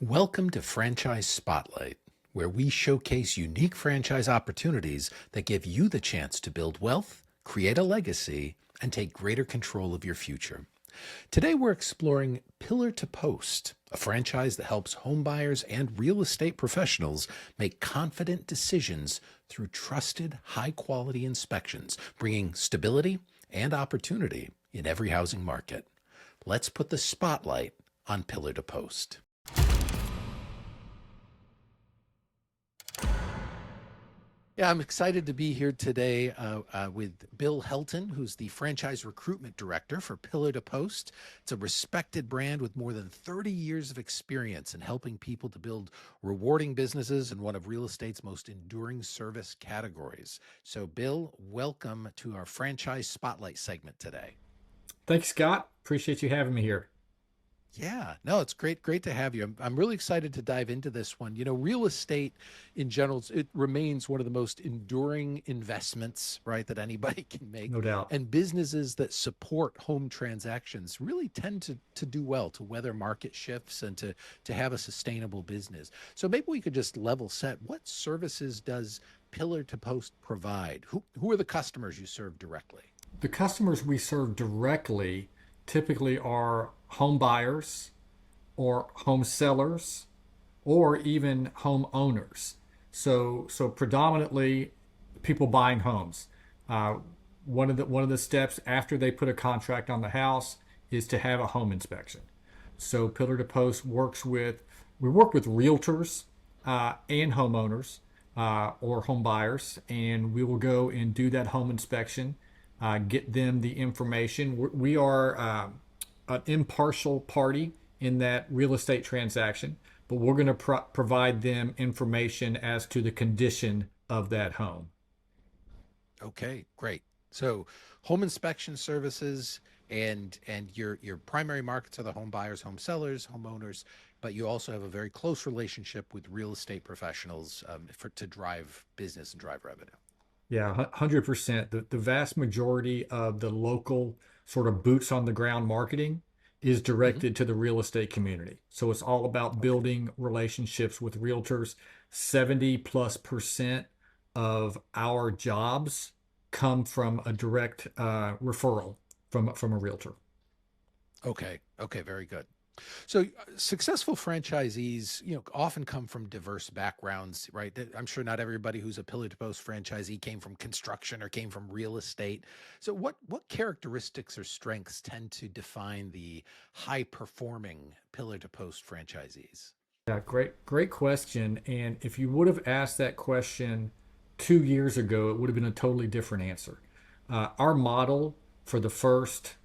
Welcome to Franchise Spotlight, where we showcase unique franchise opportunities that give you the chance to build wealth, create a legacy, and take greater control of your future. Today, we're exploring Pillar to Post, a franchise that helps homebuyers and real estate professionals make confident decisions through trusted, high quality inspections, bringing stability and opportunity in every housing market. Let's put the spotlight on Pillar to Post. Yeah, I'm excited to be here today with Bill Helton, who's the franchise recruitment director for Pillar to Post. It's a respected brand with more than 30 years of experience in helping people to build rewarding businesses in one of real estate's most enduring service categories. So, Bill, welcome to our franchise spotlight segment today. Thanks, Scott. Appreciate you having me here. Yeah, no, it's great to have you. I'm really excited to dive into this one. You know, real estate in general, it remains one of the most enduring investments, right, that anybody can make. No doubt. And businesses that support home transactions really tend to do well, to weather market shifts and to have a sustainable business. So maybe we could just level set. What services does Pillar to Post provide? Who are the customers you serve directly? The customers we serve directly typically are home buyers or home sellers or even home owners. So predominantly people buying homes. Uh, one of the steps after they put a contract on the house is to have a home inspection. So Pillar to Post we work with realtors and homeowners or home buyers, and we will go and do that home inspection, get them the information. We are an impartial party in that real estate transaction, but we're going to provide them information as to the condition of that home. Okay, great. So home inspection services and your primary markets are the home buyers, home sellers, homeowners, but you also have a very close relationship with real estate professionals to drive business and drive revenue. Yeah, 100%. The vast majority of the local sort of boots on the ground marketing is Hmm. directed to the real estate community. So it's all about Okay. building relationships with realtors. 70+% of our jobs come from a direct referral from a realtor. Okay. Okay. Very good. So successful franchisees, often come from diverse backgrounds, right? I'm sure not everybody who's a Pillar to Post franchisee came from construction or came from real estate. So what characteristics or strengths tend to define the high performing Pillar to Post franchisees? Yeah, great question. And if you would have asked that question 2 years ago, it would have been a totally different answer. Our model for the first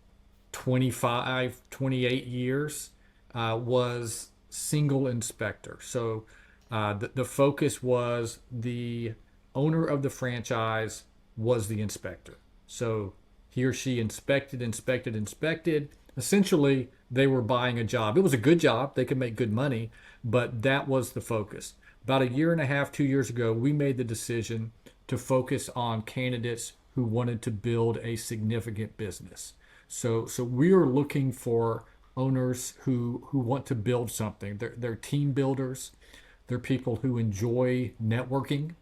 25, 28 years was single inspector. So the focus was the owner of the franchise was the inspector. So he or she inspected. Essentially, they were buying a job. It was a good job. They could make good money, but that was the focus. About a year and a half, 2 years ago, we made the decision to focus on candidates who wanted to build a significant business. So we are looking for owners who want to build something. They're team builders. They're people who enjoy networking,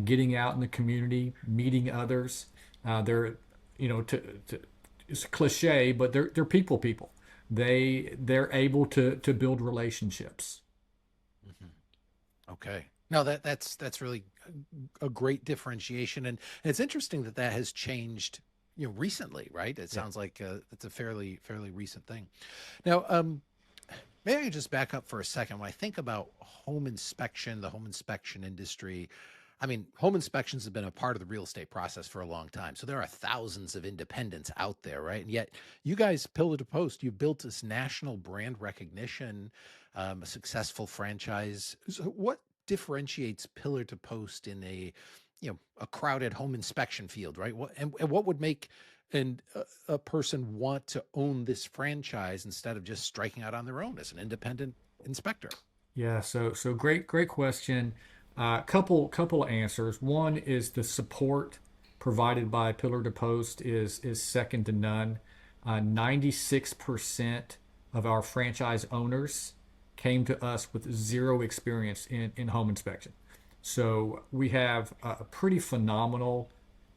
getting out in the community, meeting others. They're, it's a cliche, but they're people. They're able to build relationships. Mhm. Okay. No, that's really a great differentiation, and it's interesting that that has changed, recently, right? It Yeah. sounds like it's a fairly recent thing. Now, maybe I just back up for a second. When I think about home inspection, the home inspection industry, I mean, home inspections have been a part of the real estate process for a long time. So there are thousands of independents out there, right? And yet, you guys, Pillar to Post, you built this national brand recognition, a successful franchise. So what differentiates Pillar to Post in a crowded home inspection field, right? And what would make a person want to own this franchise instead of just striking out on their own as an independent inspector? Yeah, so great question. Couple of answers. One is the support provided by Pillar to Post is second to none. 96% of our franchise owners came to us with zero experience in home inspection. So we have a pretty phenomenal,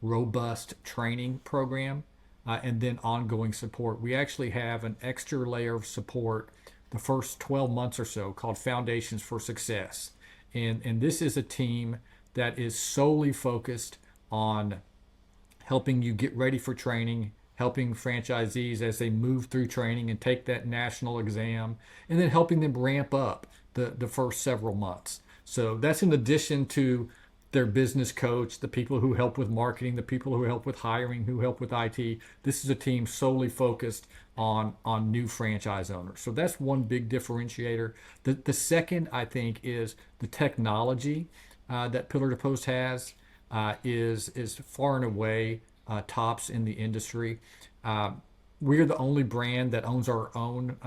robust training program, and then ongoing support. We actually have an extra layer of support the first 12 months or so called Foundations for Success. And this is a team that is solely focused on helping you get ready for training, helping franchisees as they move through training and take that national exam, and then helping them ramp up the first several months. So that's in addition to their business coach, the people who help with marketing, the people who help with hiring, who help with IT. This is a team solely focused on new franchise owners. So that's one big differentiator. The second, I think, is the technology that Pillar to Post has is far and away tops in the industry. We're the only brand that owns our own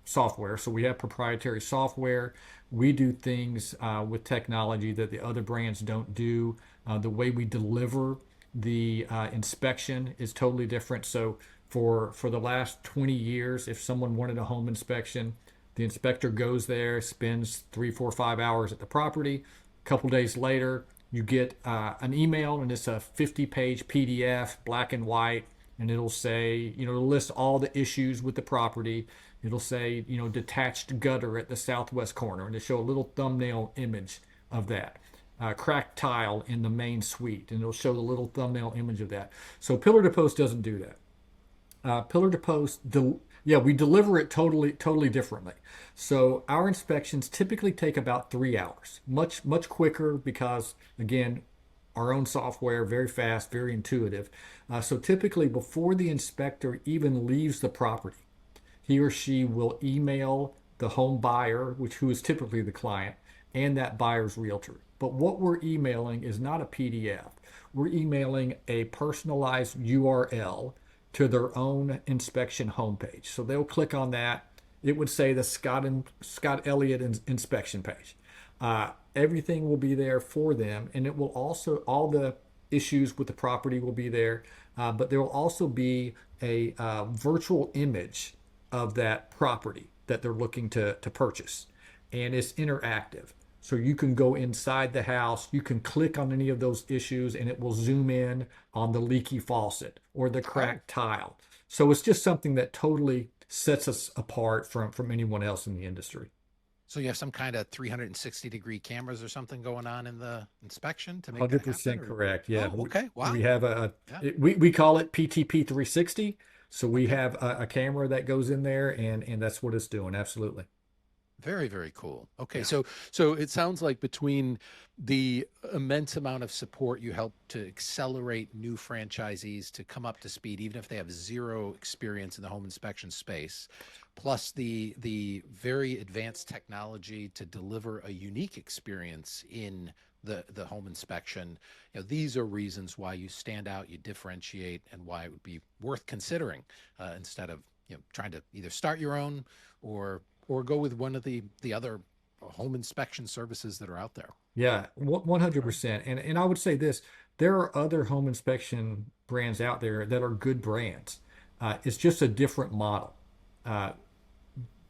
software. So we have proprietary software. We do things with technology that the other brands don't do. The way we deliver the inspection is totally different. So for the last 20 years, if someone wanted a home inspection, the inspector goes there, spends 3, 4, 5 hours at the property. A couple days later, you get an email, and it's a 50-page PDF, black and white, and it'll say, it'll list all the issues with the property. It'll say, detached gutter at the southwest corner, and it'll show a little thumbnail image of that. Cracked tile in the main suite, and it'll show the little thumbnail image of that. So Pillar to Post doesn't do that. Pillar to Post, we deliver it totally differently. So our inspections typically take about 3 hours, much quicker because, again, our own software, very fast, very intuitive. So typically before the inspector even leaves the property, he or she will email the home buyer, who is typically the client, and that buyer's realtor. But what we're emailing is not a PDF. We're emailing a personalized URL to their own inspection homepage. So they'll click on that. It would say the Scott Elliott inspection page. Everything will be there for them, and it will also, all the issues with the property will be there, but there will also be a virtual image of that property that they're looking to purchase, and it's interactive. So you can go inside the house, you can click on any of those issues, and it will zoom in on the leaky faucet or the cracked tile. So it's just something that totally sets us apart from anyone else in the industry. So you have some kind of 360-degree cameras or something going on in the inspection to make that happen? 100% correct. Yeah. Oh, okay. Wow. We have we call it PTP 360. So we have a camera that goes in there, and that's what it's doing. Absolutely. Very, very cool. Okay, Yeah. so it sounds like between the immense amount of support you help to accelerate new franchisees to come up to speed, even if they have zero experience in the home inspection space, plus the very advanced technology to deliver a unique experience in the home inspection. These are reasons why you stand out, you differentiate, and why it would be worth considering instead of trying to either start your own or go with one of the other home inspection services that are out there. Yeah, 100%. And I would say this, there are other home inspection brands out there that are good brands. It's just a different model.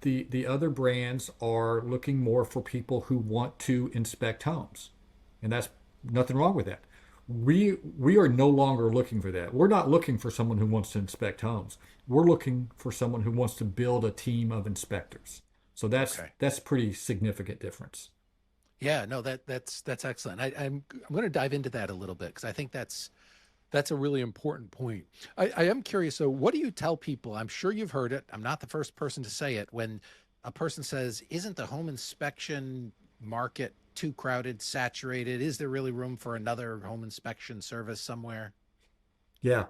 The other brands are looking more for people who want to inspect homes. And that's nothing wrong with that. We are no longer looking for that. We're not looking for someone who wants to inspect homes. We're looking for someone who wants to build a team of inspectors. So that's pretty significant difference. Yeah, no, that's excellent. I'm going to dive into that a little bit because I think that's a really important point. I am curious. So what do you tell people? I'm sure you've heard it. I'm not the first person to say it. When a person says, isn't the home inspection market too crowded, saturated? Is there really room for another home inspection service somewhere? Yeah,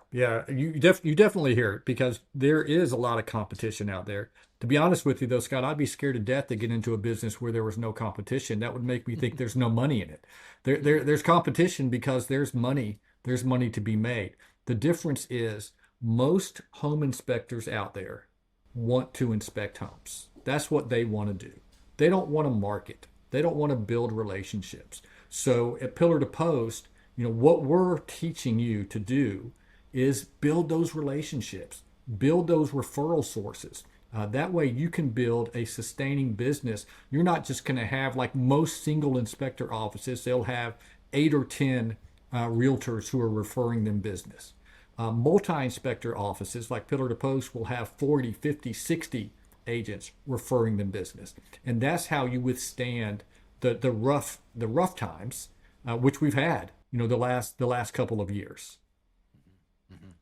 you definitely hear it because there is a lot of competition out there. To be honest with you, though, Scott, I'd be scared to death to get into a business where there was no competition. That would make me think there's no money in it. There's competition because there's money. There's money to be made. The difference is most home inspectors out there want to inspect homes. That's what they want to do. They don't want to market. They don't want to build relationships. So at Pillar to Post, what we're teaching you to do is build those relationships, build those referral sources. That way you can build a sustaining business. You're not just going to have, like most single inspector offices, they'll have 8 or 10 realtors who are referring them business. Multi-inspector offices like Pillar to Post will have 40, 50, 60 agents referring them business. And that's how you withstand the rough times, which we've had, the last couple of years. Mhm.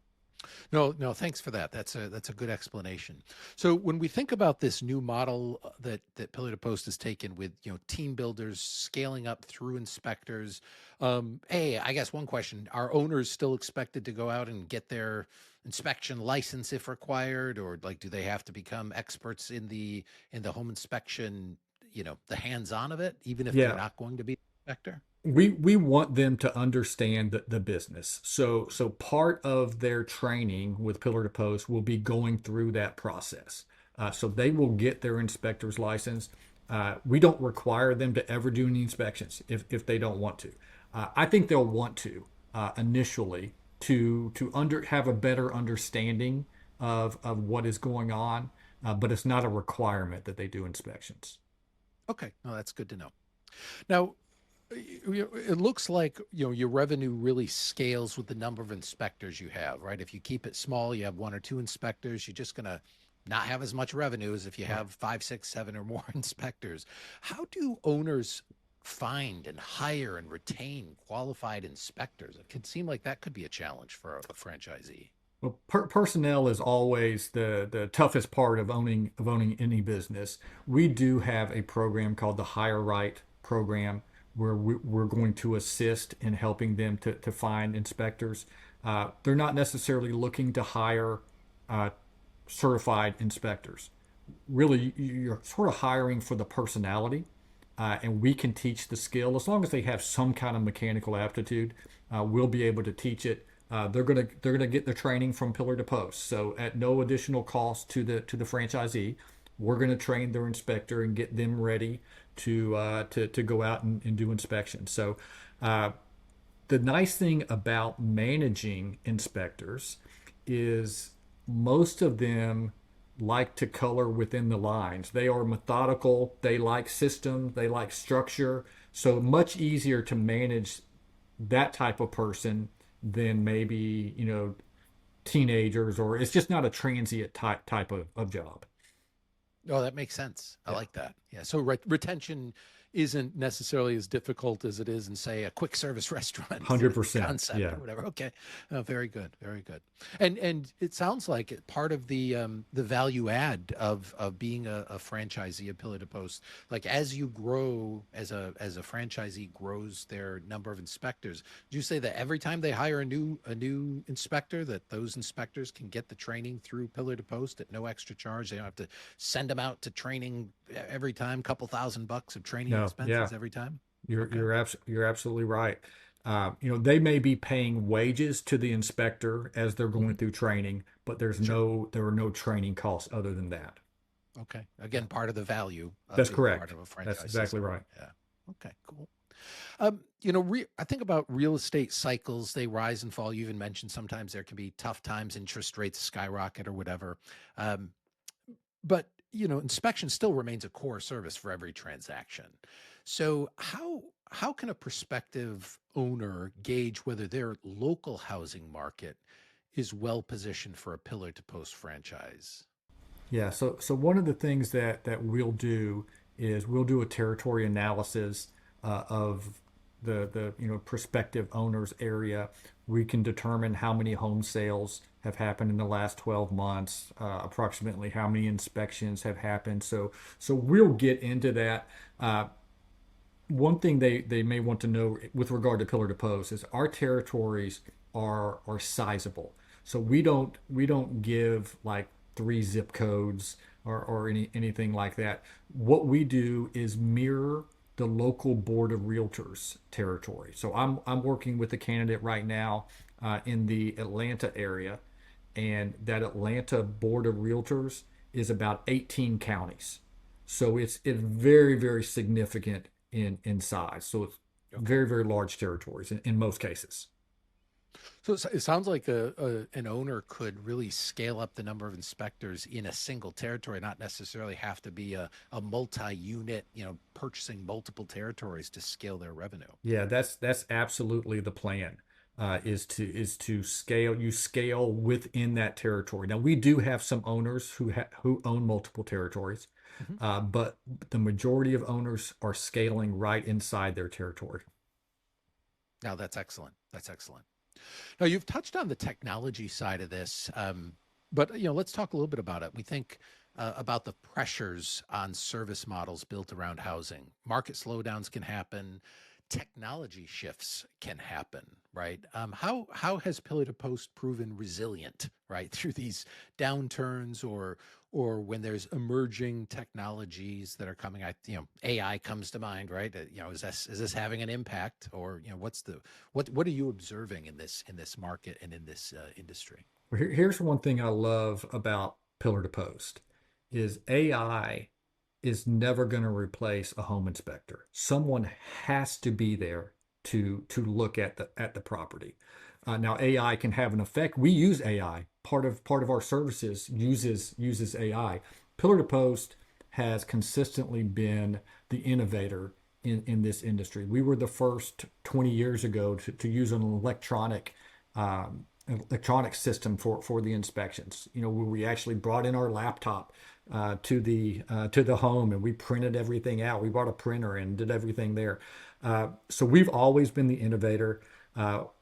No, no, thanks for that. That's a good explanation. So when we think about this new model that Pillar to Post has taken with team builders scaling up through inspectors, hey, I guess one question: are owners still expected to go out and get their inspection license if required, or like do they have to become experts in the home inspection? The hands-on of it, even if they're Yeah, not going to be an inspector. we want them to understand the business. So part of their training with Pillar to Post will be going through that process. So they will get their inspector's license. We don't require them to ever do any inspections if they don't want to. I think they'll want to initially to have a better understanding of what is going on, but it's not a requirement that they do inspections. Okay, no, that's good to know. Now, it looks like your revenue really scales with the number of inspectors you have, right? If you keep it small, you have one or two inspectors, you're just gonna not have as much revenue as if you Right. have five, six, seven or more inspectors. How do owners find and hire and retain qualified inspectors? It could seem like that could be a challenge for a franchisee. Well, personnel is always the toughest part of owning any business. We do have a program called the Hire Right program where we're going to assist in helping them to find inspectors. They're not necessarily looking to hire uh, certified inspectors. Really, you're sort of hiring for the personality, and we can teach the skill as long as they have some kind of mechanical aptitude. We'll be able to teach it. They're gonna get the training from Pillar to Post, so at no additional cost to the franchisee. We're gonna train their inspector and get them ready to go out and do inspections. So uh, the nice thing about managing inspectors is most of them like to color within the lines. They are methodical, they like system, they like structure. So much easier to manage that type of person than maybe, teenagers, or it's just not a transient type of job. Oh, that makes sense. I Yeah. like that. Yeah. So retention isn't necessarily as difficult as it is in, say, a quick service restaurant 100%. concept Yeah. or whatever. Okay. Very good. Very good. And it sounds like part of the value add of being a franchisee of Pillar to Post, like as you grow as a franchisee grows their number of inspectors, do you say that every time they hire a new inspector, that those inspectors can get the training through Pillar to Post at no extra charge? They don't have to send them out to training every time, couple $1,000 of training No, yeah. expenses every time. You're Okay, you're you're absolutely right. They may be paying wages to the inspector as they're going hmm, through training, but sure. there are no training costs other than that. Okay, Yeah, again, part of the value of that's being part correct. of a That's franchise exactly system. right. Yeah. Okay, cool. I think about real estate cycles. They rise and fall. You even mentioned sometimes there can be tough times, interest rates skyrocket or whatever. Um, but inspection still remains a core service for every transaction. So how can a prospective owner gauge whether their local housing market is well positioned for a Pillar to Post franchise? Yeah. So one of the things that we'll do is we'll do a territory analysis of the prospective owners area. We can determine how many home sales have happened in the last 12 months, approximately how many inspections have happened. So we'll get into that. One thing they may want to know with regard to Pillar to Post is our territories are sizable. So we don't give like 3 zip codes or anything like that. What we do is mirror the local board of realtors territory. So I'm working with a candidate right now in the Atlanta area, and that Atlanta board of realtors is about 18 counties. So it's very, very significant in size. So it's Okay. very, very large territories in most cases. So it sounds like an owner could really scale up the number of inspectors in a single territory, not necessarily have to be a multi-unit, purchasing multiple territories to scale their revenue. Yeah, that's absolutely the plan. Is to scale. You scale within that territory. Now we do have some owners who own multiple territories, Mhm. but the majority of owners are scaling right inside their territory. Now that's excellent. That's excellent. Now you've touched on the technology side of this, but let's talk a little bit about it. We think about the pressures on service models built around housing. Market slowdowns can happen. Technology shifts can happen, right? How has Pillar to Post proven resilient, right, through these downturns or when there's emerging technologies that are coming? AI comes to mind, right? Is this having an impact, or what are you observing in this market and in this industry? Here's one thing I love about Pillar to Post is AI is never going to replace a home inspector. Someone has to be there to look at the property. Now AI can have an effect. We use AI. Part of our services uses AI. Pillar to Post has consistently been the innovator in this industry. We were the first 20 years ago to use an electronic system for the inspections. Where we actually brought in our laptop to the home and we printed everything out. We bought a printer and did everything there. So we've always been the innovator.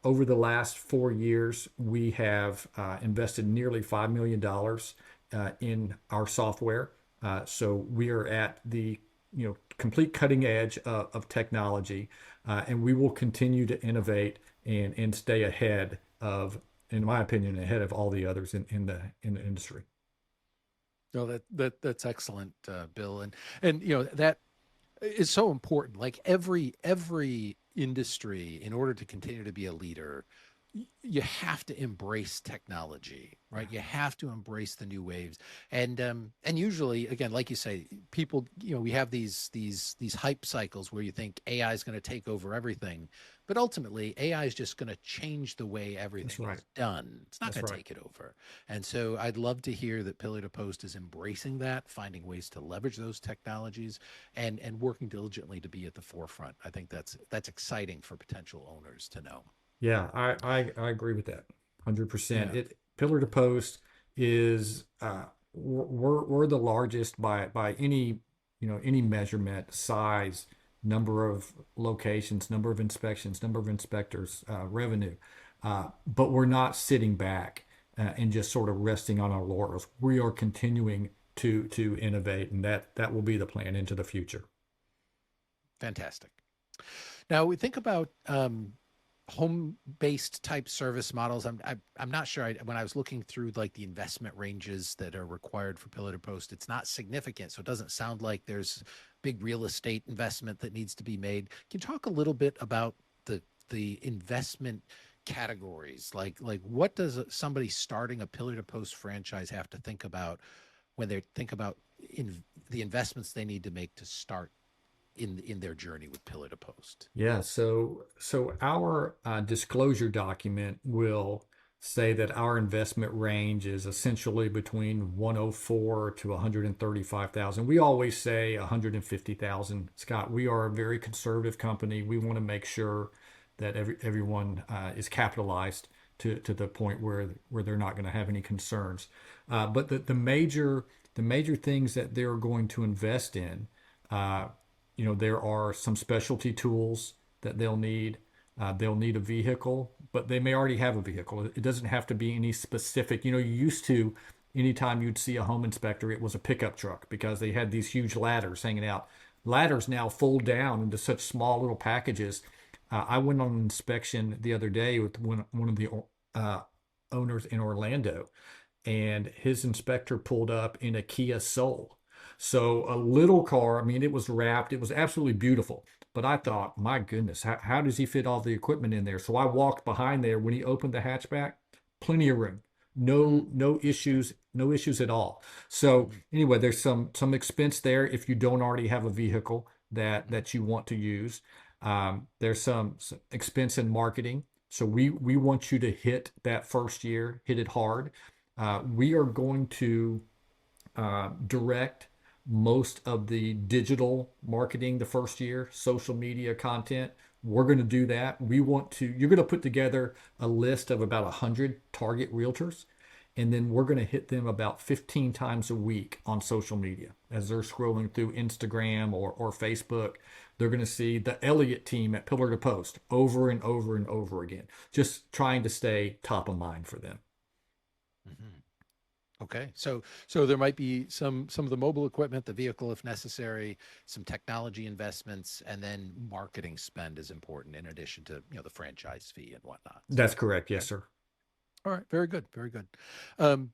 Over the last 4 years, we have invested nearly $5 million in our software. So we are at the complete cutting edge of technology, and we will continue to innovate and stay ahead of, in my opinion, ahead of all the others in the industry. No, that's excellent, Bill, and that is so important. Like every industry, in order to continue to be a leader, you have to embrace technology, right? You have to embrace the new waves, and usually, again, like you say, people, we have these hype cycles where you think AI is going to take over everything, but ultimately, AI is just going to change the way That's everything right. is done. It's not That's going to right. take it over. And so, I'd love to hear that Pillar to Post is embracing that, finding ways to leverage those technologies, and working diligently to be at the forefront. I think that's exciting for potential owners to know. Yeah, I agree with that 100%. Yeah. It Pillar to Post is we're the largest by any measurement, size, number of locations, number of inspections, number of inspectors, revenue. But we're not sitting back and just sort of resting on our laurels. We are continuing to innovate, and that will be the plan into the future. Fantastic. Now we think about home-based type service models. I'm not sure. When I was looking through like the investment ranges that are required for Pillar to Post, it's not significant, so it doesn't sound like there's big real estate investment that needs to be made. Can you talk a little bit about the investment categories? Like what does somebody starting a Pillar to Post franchise have to think about when they think about in the investments they need to make to start in their journey with Pillar to Post? Yeah, so our disclosure document will say that our investment range is essentially between 104 to 135,000. We always say 150,000. Scott, we are a very conservative company. We want to make sure that everyone is capitalized to the point where they're not going to have any concerns. But the major things that they're going to invest in. Uh, there are some specialty tools that they'll need. They'll need a vehicle, but they may already have a vehicle. It doesn't have to be any specific. You used to, anytime you'd see a home inspector, it was a pickup truck because they had these huge ladders hanging out. Ladders now fold down into such small little packages. I went on an inspection the other day with one of the uh, owners in Orlando, and his inspector pulled up in a Kia Soul. So a little car, I mean, it was wrapped, it was absolutely beautiful. But I thought, my goodness, how does he fit all the equipment in there? So I walked behind there. When he opened the hatchback, plenty of room. Mm, No issues, no issues at all. So mhm, anyway, there's some expense there if you don't already have a vehicle that mhm, that you want to use. There's some expense in marketing. So we want you to hit that first year, hit it hard. We are going to direct most of the digital marketing the first year, social media content. We're going to do that. You're going to put together a list of about 100 target realtors, and then we're going to hit them about 15 times a week on social media as they're scrolling through Instagram or Facebook. They're going to see the Elliott team at Pillar to Post over and over and over again, just trying to stay top of mind for them. Mhm. Okay, so there might be some of the mobile equipment, the vehicle if necessary, some technology investments, and then marketing spend is important in addition to the franchise fee and whatnot. That's correct. Yes, Okay, sir. all right, very good, very good. Um,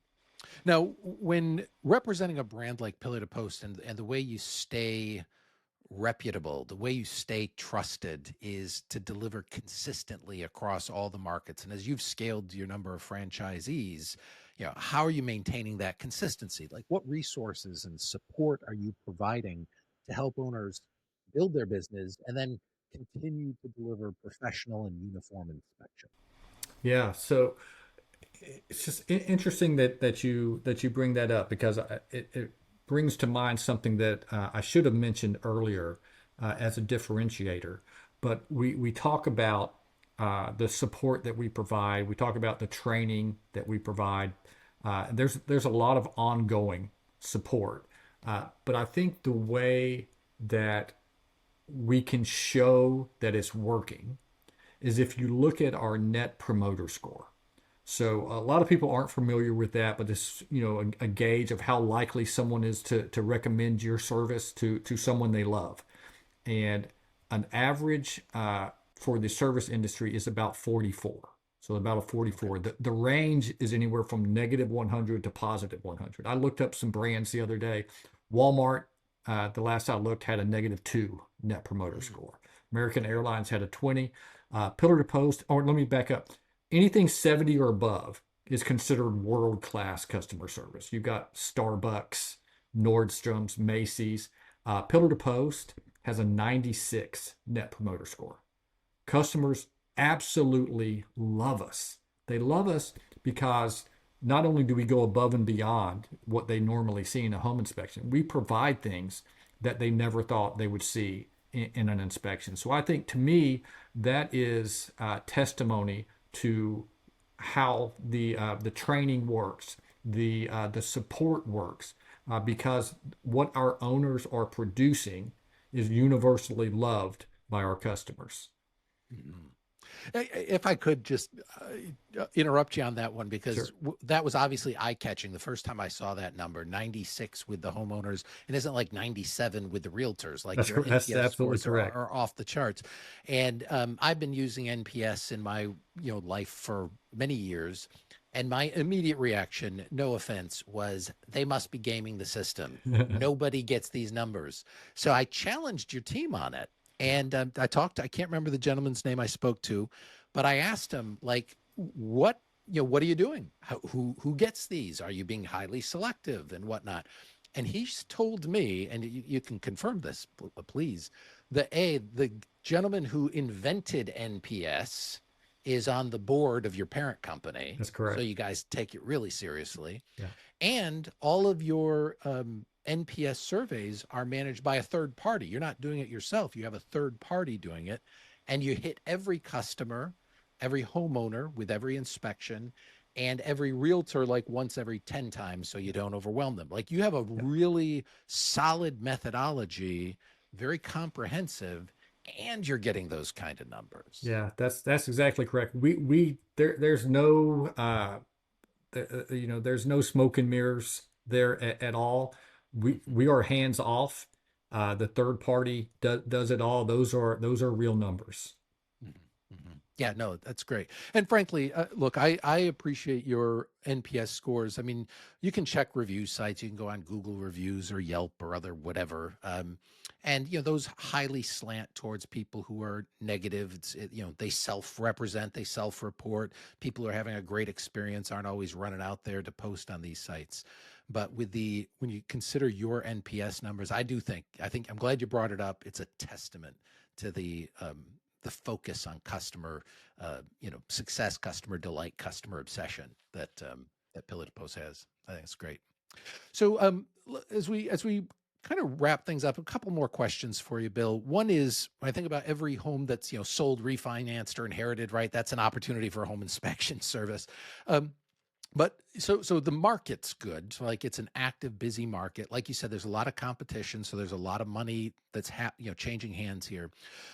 Now, when representing a brand like Pillar to Post and the way you stay reputable, the way you stay trusted is to deliver consistently across all the markets. And as you've scaled your number of franchisees, how are you maintaining that consistency? Like what resources and support are you providing to help owners build their business and then continue to deliver professional and uniform inspection? Yeah. So it's just interesting that you bring that up because it brings to mind something that I should have mentioned earlier as a differentiator. But we talk about the support that we provide. We talk about the training that we provide. There's a lot of ongoing support, but I think the way that we can show that it's working is if you look at our net promoter score. So a lot of people aren't familiar with that, but it's a gauge of how likely someone is to recommend your service to someone they love. And an average for the service industry is about 44. So about a Okay. 44. The range is anywhere from negative 100 to positive 100. I looked up some brands the other day. Walmart, the last I looked, had a -2 net promoter Mm, score. American Airlines had a 20. Pillar to Post, or let me back up. Anything 70 or above is considered world-class customer service. You've got Starbucks, Nordstrom's, Macy's. Pillar to Post has a 96 net promoter score. Customers absolutely love us. They love us because not only do we go above and beyond what they normally see in a home inspection, we provide things that they never thought they would see in an inspection. So I think to me, that is testimony to how the training works, the support works, because what our owners are producing is universally loved by our customers. mm. If I could just interrupt you on that one, because Sure. that was obviously eye catching the first time I saw that number 96 with the homeowners. It isn't like 97 with the realtors, like your That's NPS absolutely scores correct. are off the charts. And I've been using NPS in my life for many years. And my immediate reaction, no offense, was they must be gaming the system. Nobody gets these numbers. So I challenged your team on it. And I can't remember the gentleman's name I spoke to, but I asked him, like, what are you doing? Who gets these? Are you being highly selective and whatnot? And he's told me, and you can confirm this, please, the gentleman who invented NPS is on the board of your parent company. That's So correct. you guys take it really seriously. Yeah. And all of your NPS surveys are managed by a third party. You're not doing it yourself. You have a third party doing it. And you hit every customer, every homeowner with every inspection, and every realtor like once every 10 times so you don't overwhelm them. Like you have a Yeah. really solid methodology, very comprehensive, and you're getting those kind of numbers. Yeah, that's exactly correct. There's no there's no smoke and mirrors there at all. We are hands off. The third party does it all. Those are real numbers. Mhm, mhm. Yeah, no, that's great. And frankly, look, I appreciate your NPS scores. I mean, you can check review sites. You can go on Google reviews or Yelp or other whatever. And those highly slant towards people who are negative. They self-represent, they self-report. People who are having a great experience aren't always running out there to post on these sites. But when you consider your NPS numbers, I think I'm glad you brought it up. It's a testament to the the focus on customer, success, customer delight, customer obsession that Pillar to Post has. I think it's great. So as we kind of wrap things up, a couple more questions for you, Bill. One is, when I think about every home that's sold, refinanced, or inherited, right? That's an opportunity for a home inspection service. Um, but so the market's good. So like it's an active, busy market. Like you said, there's a lot of competition, so there's a lot of money that's changing hands here.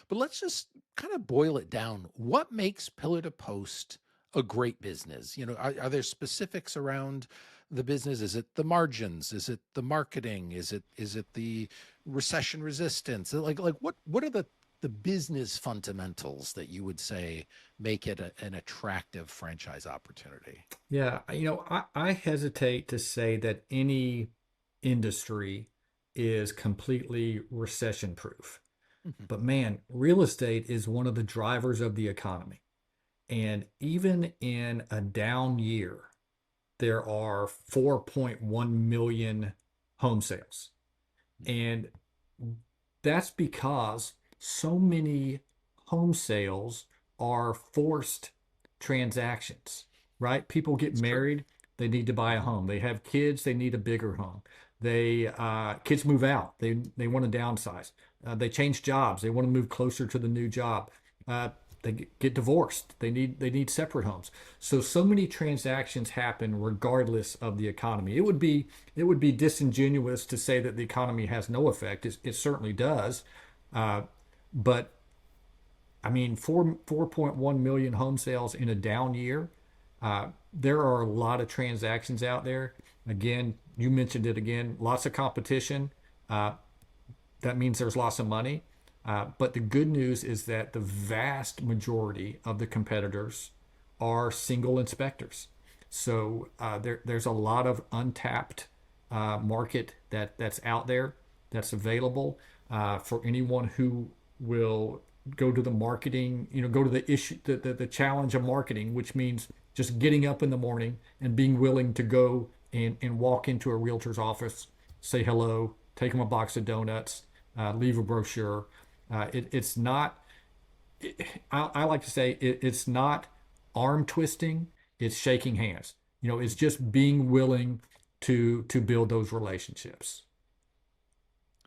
But let's just kind of boil it down. What makes Pillar to Post a great business? Are there specifics around the business? Is it the margins? Is it the marketing? Is it the recession resistance? Like what are the business fundamentals that you would say make it an attractive franchise opportunity? Yeah, I hesitate to say that any industry is completely recession proof. Mhm. But man, real estate is one of the drivers of the economy. And even in a down year, there are 4.1 million home sales. And that's because so many home sales are forced transactions, right? People get It's true. married, they need to buy a Mhm. home. They have kids, they need a bigger home. They kids move out, they want to downsize. They change jobs, they want to move closer to the new job. Uh, they get divorced, they need separate homes. So many transactions happen regardless of the economy. It would be disingenuous to say that the economy has no effect. It certainly does. Uh, but I mean, 4.1 million home sales in a down year. There are a lot of transactions out there. Again, you mentioned it again, lots of competition. Uh, that means there's lots of money. But the good news is that the vast majority of the competitors are single inspectors. So there's a lot of untapped market that's out there that's available for anyone who will go to the marketing, go to the issue, the challenge of marketing, which means just getting up in the morning and being willing to go and walk into a realtor's office, say hello, take them a box of donuts, leave a brochure. It's not, I like to say, it's not arm twisting, it's shaking hands. It's just being willing to build those relationships.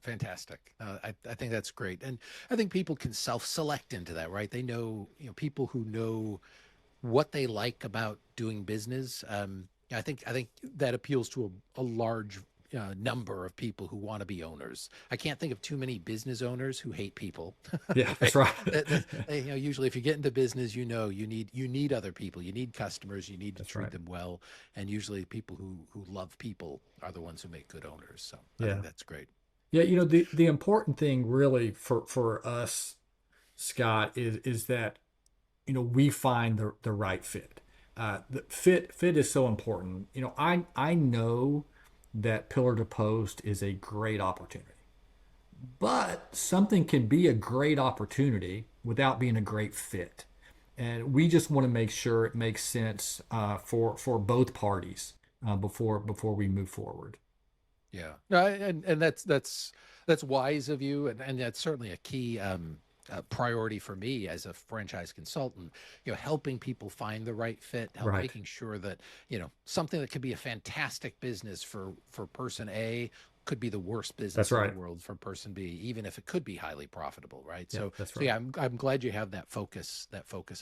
Fantastic. I think that's great. And I think people can self-select into that, right? They know, people who know what they like about doing business. I think that appeals to a large number of people who want to be owners. I can't think of too many business owners who hate people, Yeah, that's right? right. Usually, if you get into business, you need other people, you need customers, you need to That's treat right. them well, and usually people who love people are the ones who make good owners. So I think Yeah. that's great. Yeah, the important thing really for us, Scott, is that we find the right fit. The fit is so important. I know that pillar to post is a great opportunity, but something can be a great opportunity without being a great fit, and we just want to make sure it makes sense for both parties before we move forward. Yeah. No, and that's wise of you, and that's certainly a key priority for me as a franchise consultant. Helping people find the right fit, Right. making sure that something that could be a fantastic business for person A could be the worst That's business in the right. world for person B, even if it could be highly profitable, right? Yeah, So that's so right. yeah, I'm glad you have that focus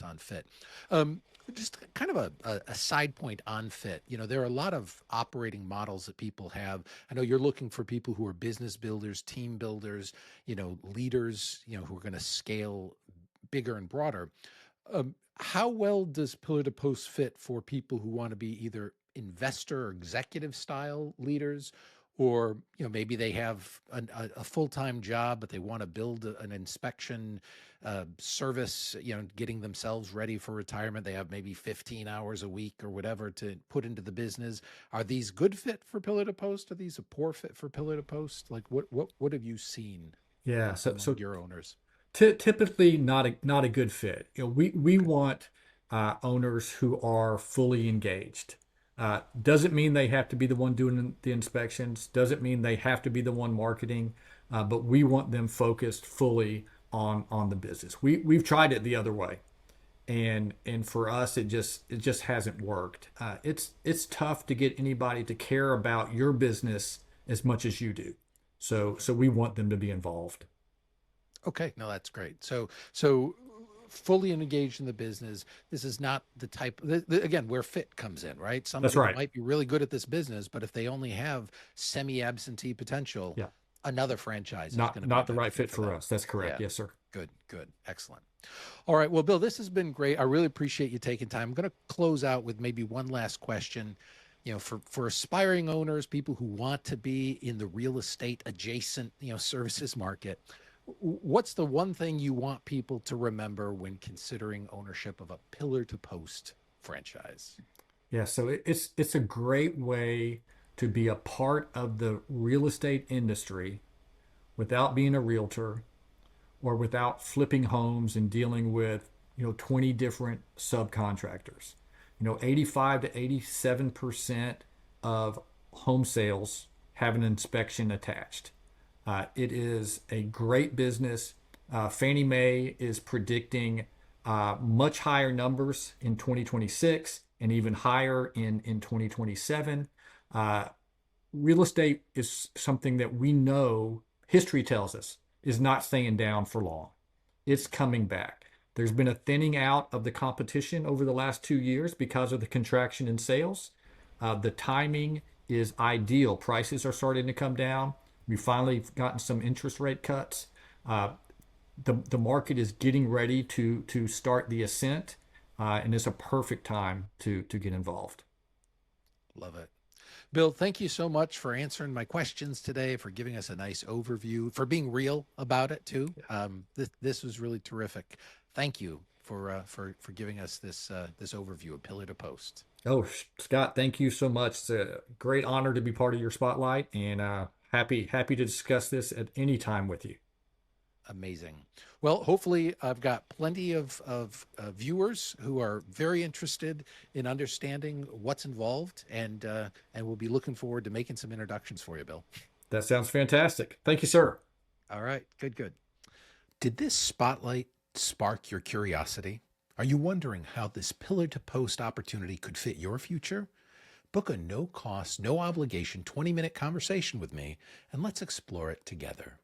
on fit. Um, just kind of a side point on fit. There are a lot of operating models that people have. I know you're looking for people who are business builders, team builders, leaders, who are going to scale bigger and broader. How well does Pillar to Post fit for people who want to be either investor or executive style leaders, or maybe they have a full-time job, but they want to build an inspection service, getting themselves ready for retirement. They have maybe 15 hours a week or whatever to put into the business. Are these good fit for Pillar to Post? Are these a poor fit for Pillar to Post? Like what have you seen Yeah. So among so your owners? typically not a good fit. We Okay. want owners who are fully engaged. Doesn't mean they have to be the one doing the inspections. Doesn't mean they have to be the one marketing. But we want them focused fully on the business. We've tried it the other way, and for us it just hasn't worked. It's tough to get anybody to care about your business as much as you do. So we want them to be involved. Okay, no, that's great. So fully engaged in the business. This is not the type, again, where fit comes in, right? That's Somebody that right. might be really good at this business, but if they only have semi-absentee potential, Yeah. another franchise is going Not to be a not the better right fit fit for for them. us. That's correct. Yeah. Yes, sir. Good, good, excellent. All right. Well, Bill, this has been great. I really appreciate you taking time. I'm going to close out with maybe one last question. For aspiring owners, people who want to be in the real estate adjacent, services market, what's the one thing you want people to remember when considering ownership of a pillar to post franchise? Yeah, so it's a great way to be a part of the real estate industry without being a realtor or without flipping homes and dealing with 20 different subcontractors. 85 to 87% of home sales have an inspection attached. It is a great business. Fannie Mae is predicting much higher numbers in 2026 and even higher in 2027. Uh, Real estate is something that we know, history tells us, is not staying down for long. It's coming back. There's been a thinning out of the competition over the last 2 years because of the contraction in sales. The timing is ideal. Prices are starting to come down. We finally gotten some interest rate cuts. Uh, the market is getting ready to start the ascent, and it's a perfect time to get involved. Love it. Bill, thank you so much for answering my questions today, for giving us a nice overview, for being real about it too. This was really terrific. Thank you for giving us this overview of Pillar to Post. Oh, Scott, thank you so much. It's a great honor to be part of your spotlight, and happy to discuss this at any time with you. Amazing. Well, hopefully, I've got plenty of viewers who are very interested in understanding what's involved, and we'll be looking forward to making some introductions for you, Bill. That sounds fantastic. Thank you, sir. All right, good, good. Did this spotlight spark your curiosity? Are you wondering how this pillar to post opportunity could fit your future? Book a no cost, no obligation 20-minute conversation with me, and let's explore it together.